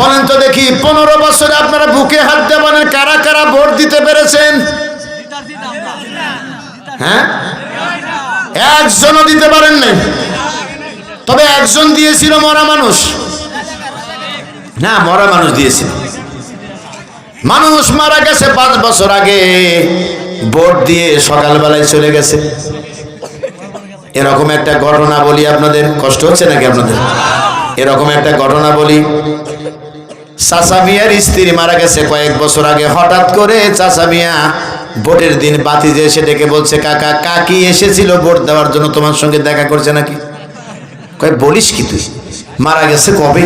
বলেন তো দেখি 15 বছরে আপনারা বুকে হাত দিয়ে বলেন কারা কারা ভোট দিতে পেরেছেন? হ্যাঁ, একজনও দিতে পারেন নাই। তবে একজন দিয়েছিল মরা মানুষ, না মরা মানুষ দিয়েছিল। মানুষ মারা গেছে 5 বছর আগে, ভোট দিয়ে সকালবেলায় চলে গেছে। এরকম একটা ঘটনা বলি, আপনাদের কষ্ট হচ্ছে নাকি আপনাদের? এরকম একটা ঘটনা বলি। চাচা মিয়ার স্ত্রী মারা গেছে কয়েক বছর আগে। হঠাৎ করে চাচা মিয়া ভোটের দিন বাতিজে এসে ডেকে বলছে, কাকা কাকি এসেছিল ভোট দেওয়ার জন্য, তোমার সঙ্গে দেখা করছে নাকি? কয় বলিস কি তুই, মারা গেছে কবে?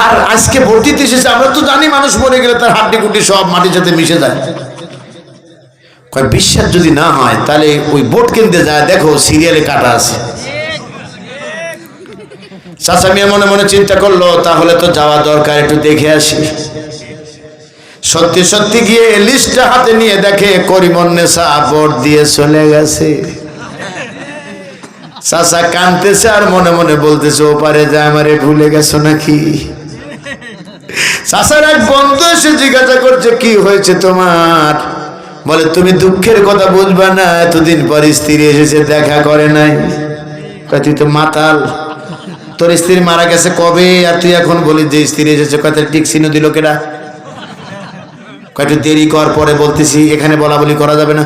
আর আজকে ভোট দিতে এসেছে? আমরা তো জানি মানুষ মরে গেলে তার হাড্ডি কুটি সব মাটির সাথে মিশে যায়। কয় বিশ্বাস যদি না হয় তাহলে ওই ভোট কিনতে যায়, দেখো সিরিয়ালে কাটা আছে। চাচা মিয়া মনে মনে চিন্তা করলো, তাহলে তো যাওয়া দরকার, একটু দেখে আসি। সত্যি সত্যি গিয়ে লিস্টটা হাতে নিয়ে দেখে করিমুন্নেছা ভোট দিয়ে চলে গেছে। চাচা কাঁদতেছে আর মনে মনে বলতেছে, ওপারে যায় আমারে ভুলে গেছো নাকি? চাচার এক বন্ধু এসে জিজ্ঞাসা করছে, কি হয়েছে তোমার? বলে তুমি দুঃখের কথা বুঝবা না, এতদিন পর স্ত্রী এসেছে, দেখা করে নাই। তুই তো মাতাল, তোর স্ত্রী মারা গেছে কবে আর তুই এখন বলিস যে স্ত্রী এসেছে? কথা টিক চিহ্ন দিল কেডা? কয়েকটু দেরি কর, পরে বলতেছি, এখানে বলা বলি করা যাবে না।